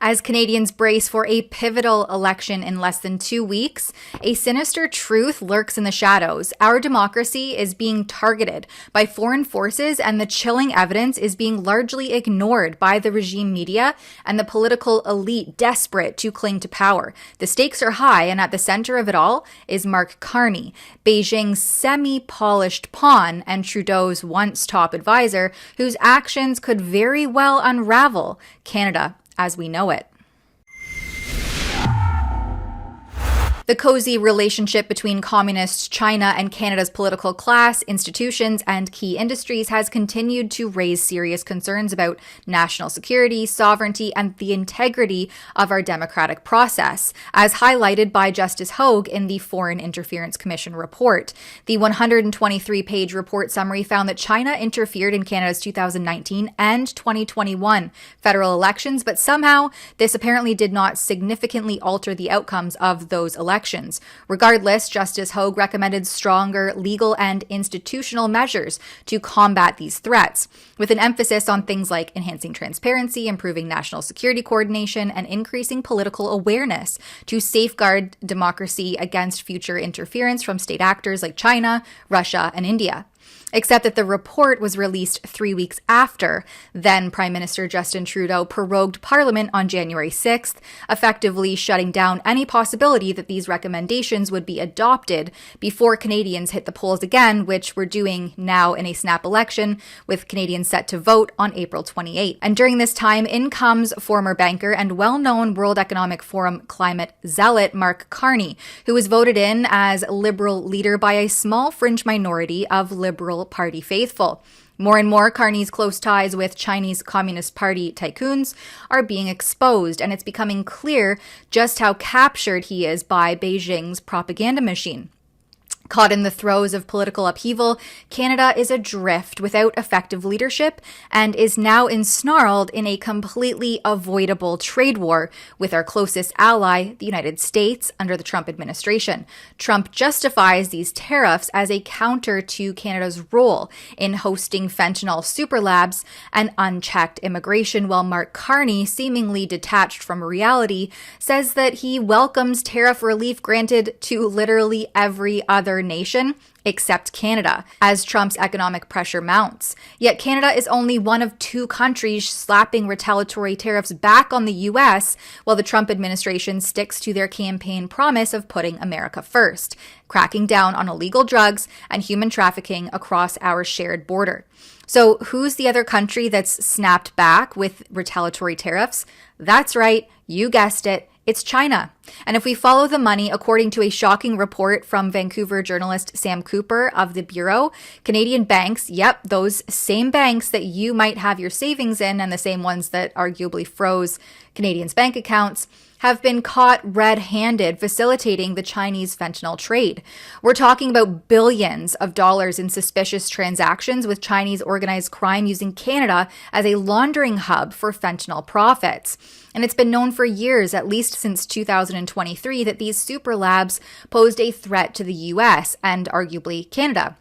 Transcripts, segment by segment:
As Canadians brace for a pivotal election in less than 2 weeks, a sinister truth lurks in the shadows. Our democracy is being targeted by foreign forces, and the chilling evidence is being largely ignored by the regime media and the political elite desperate to cling to power. The stakes are high, and at the center of it all is Mark Carney, Beijing's semi-polished pawn and Trudeau's once top advisor, whose actions could very well unravel Canada as we know it. The cozy relationship between communist China and Canada's political class, institutions, and key industries has continued to raise serious concerns about national security, sovereignty, and the integrity of our democratic process, as highlighted by Justice Hogue in the Foreign Interference Commission report. The 123-page report summary found that China interfered in Canada's 2019 and 2021 federal elections, but somehow this apparently did not significantly alter the outcomes of those elections. Regardless, Justice Hogue recommended stronger legal and institutional measures to combat these threats, with an emphasis on things like enhancing transparency, improving national security coordination, and increasing political awareness to safeguard democracy against future interference from state actors like China, Russia, and India. Except that the report was released 3 weeks after then Prime Minister Justin Trudeau prorogued Parliament on January 6th, effectively shutting down any possibility that these recommendations would be adopted before Canadians hit the polls again, which we're doing now in a snap election, with Canadians set to vote on April 28th. And during this time, in comes former banker and well-known World Economic Forum climate zealot Mark Carney, who was voted in as Liberal leader by a small fringe minority of Liberal Party faithful. More and more, Carney's close ties with Chinese Communist Party tycoons are being exposed, and it's becoming clear just how captured he is by Beijing's propaganda machine. Caught in the throes of political upheaval, Canada is adrift without effective leadership and is now ensnarled in a completely avoidable trade war with our closest ally, the United States, under the Trump administration. Trump justifies these tariffs as a counter to Canada's role in hosting fentanyl superlabs and unchecked immigration, while Mark Carney, seemingly detached from reality, says that he welcomes tariff relief granted to literally every other nation except Canada, as Trump's economic pressure mounts. Yet Canada is only one of 2 countries slapping retaliatory tariffs back on the U.S., while the Trump administration sticks to their campaign promise of putting America first, cracking down on illegal drugs and human trafficking across our shared border. So who's the other country that's snapped back with retaliatory tariffs? That's right, you guessed it. It's China. And if we follow the money, according to a shocking report from Vancouver journalist Sam Cooper of the Bureau, Canadian banks, yep, those same banks that you might have your savings in and the same ones that arguably froze Canadians' bank accounts, have been caught red-handed facilitating the Chinese fentanyl trade. We're talking about billions of dollars in suspicious transactions, with Chinese organized crime using Canada as a laundering hub for fentanyl profits. And it's been known for years, at least since 2023, that these super labs posed a threat to the US and arguably Canada,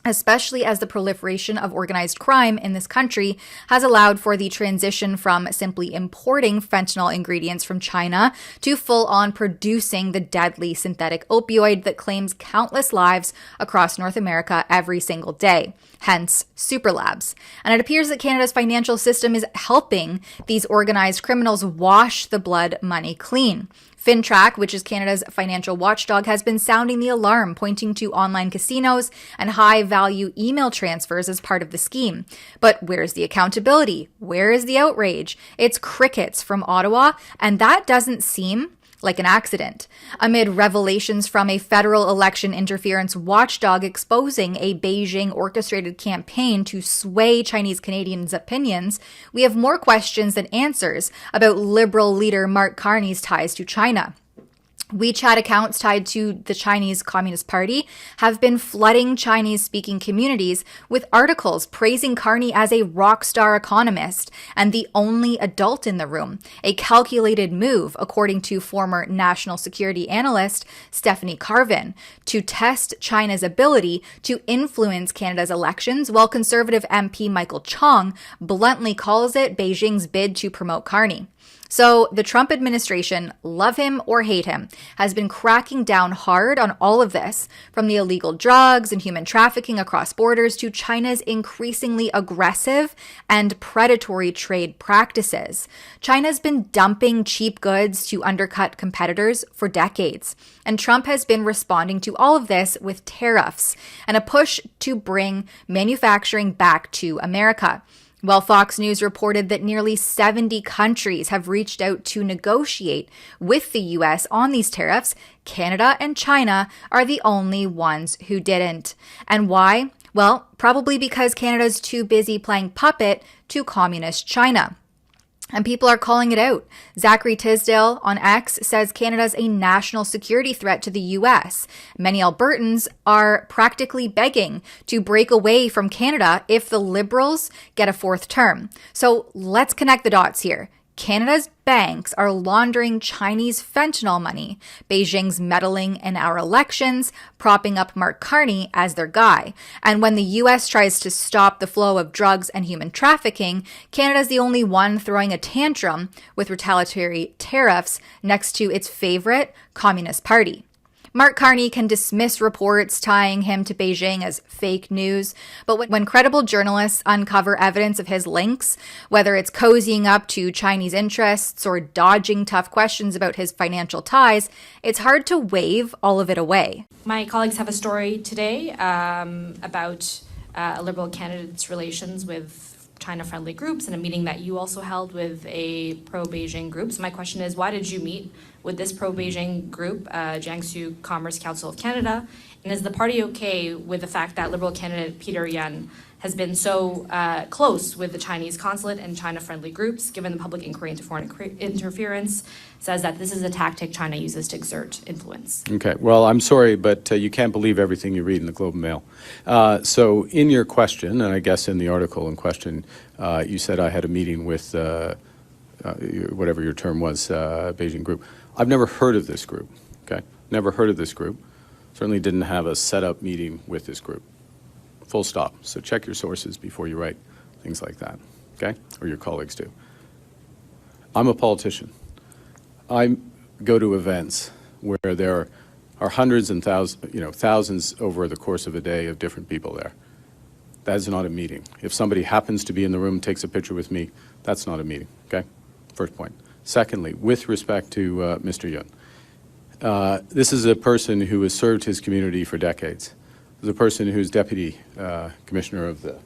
especially as the proliferation of organized crime in this country has allowed for the transition from simply importing fentanyl ingredients from China to full-on producing the deadly synthetic opioid that claims countless lives across North America every single day, hence super labs. And it appears that Canada's financial system is helping these organized criminals wash the blood money clean. FinTrack, which is Canada's financial watchdog, has been sounding the alarm, pointing to online casinos and high-value email transfers as part of the scheme. But where's the accountability? Where is the outrage? It's crickets from Ottawa, and that doesn't seem like an accident. Amid revelations from a federal election interference watchdog exposing a Beijing orchestrated campaign to sway Chinese Canadians' opinions, we have more questions than answers about Liberal leader Mark Carney's ties to China. WeChat accounts tied to the Chinese Communist Party have been flooding Chinese-speaking communities with articles praising Carney as a rock star economist and the only adult in the room, a calculated move, according to former national security analyst Stephanie Carvin, to test China's ability to influence Canada's elections, while Conservative MP Michael Chong bluntly calls it Beijing's bid to promote Carney. So the Trump administration, love him or hate him, has been cracking down hard on all of this, from the illegal drugs and human trafficking across borders to China's increasingly aggressive and predatory trade practices. China's been dumping cheap goods to undercut competitors for decades, and Trump has been responding to all of this with tariffs and a push to bring manufacturing back to America. Well, Fox News reported that nearly 70 countries have reached out to negotiate with the U.S. on these tariffs. Canada and China are the only ones who didn't. And why? Well, probably because Canada's too busy playing puppet to communist China. And people are calling it out. Zachary Tisdale on X says Canada's a national security threat to the U.S. Many Albertans are practically begging to break away from Canada if the Liberals get a fourth term. So let's connect the dots here. Canada's banks are laundering Chinese fentanyl money, Beijing's meddling in our elections, propping up Mark Carney as their guy. And when the U.S. tries to stop the flow of drugs and human trafficking, Canada's the only one throwing a tantrum with retaliatory tariffs next to its favorite Communist Party. Mark Carney can dismiss reports tying him to Beijing as fake news, but when credible journalists uncover evidence of his links, whether it's cozying up to Chinese interests or dodging tough questions about his financial ties, it's hard to wave all of it away. My colleagues have a story today about a Liberal candidate's relations with China-friendly groups and a meeting that you also held with a pro-Beijing group. So my question is, why did you meet with this pro-Beijing group, Jiangsu Commerce Council of Canada? And is the party okay with the fact that Liberal candidate Peter Yan has been so close with the Chinese consulate and China-friendly groups, given the public inquiry into foreign interference, says that this is a tactic China uses to exert influence? Okay, well, I'm sorry, but you can't believe everything you read in the Globe and Mail. So in your question, and I guess in the article in question, you said I had a meeting with whatever your term was, Beijing group. I've never heard of this group, okay? Never heard of this group. Certainly didn't have a set-up meeting with this group. Full stop. So check your sources before you write things like that, okay? Or your colleagues do. I'm a politician. I go to events where there are hundreds and thousands over the course of a day of different people there. That is not a meeting. If somebody happens to be in the room, takes a picture with me, that's not a meeting, okay? First point. Secondly, with respect to Mr. Yun, this is a person who has served his community for decades. This is a person who's deputy commissioner of the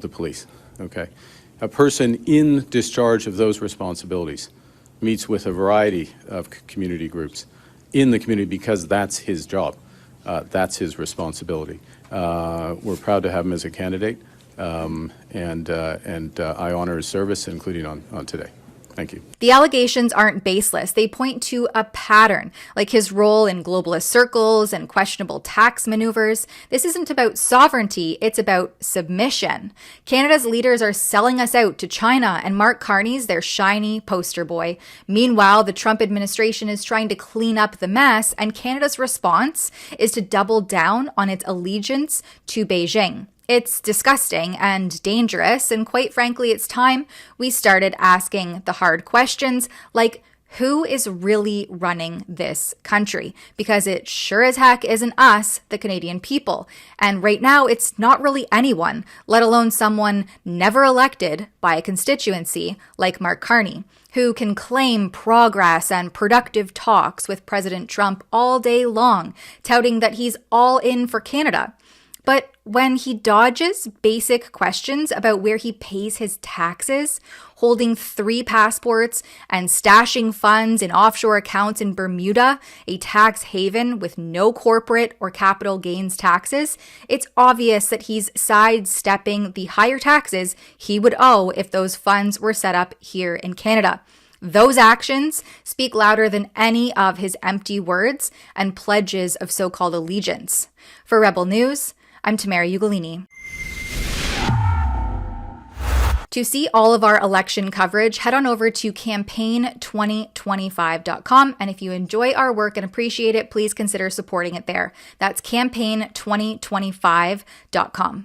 police, okay? A person in discharge of those responsibilities meets with a variety of community groups in the community because that's his job. That's his responsibility. We're proud to have him as a candidate, and I honor his service, including on today. Thank you. The allegations aren't baseless. They point to a pattern, like his role in globalist circles and questionable tax maneuvers. This isn't about sovereignty, it's about submission. Canada's leaders are selling us out to China, and Mark Carney's their shiny poster boy. Meanwhile, the Trump administration is trying to clean up the mess, and Canada's response is to double down on its allegiance to Beijing. It's disgusting and dangerous, and quite frankly, it's time we started asking the hard questions like, who is really running this country? Because it sure as heck isn't us, the Canadian people. And right now, it's not really anyone, let alone someone never elected by a constituency like Mark Carney, who can claim progress and productive talks with President Trump all day long, touting that he's all in for Canada. But when he dodges basic questions about where he pays his taxes, holding 3 passports and stashing funds in offshore accounts in Bermuda, a tax haven with no corporate or capital gains taxes, it's obvious that he's sidestepping the higher taxes he would owe if those funds were set up here in Canada. Those actions speak louder than any of his empty words and pledges of so-called allegiance. For Rebel News, I'm Tamara Ugolini. To see all of our election coverage, head on over to campaign2025.com. And if you enjoy our work and appreciate it, please consider supporting it there. That's campaign2025.com.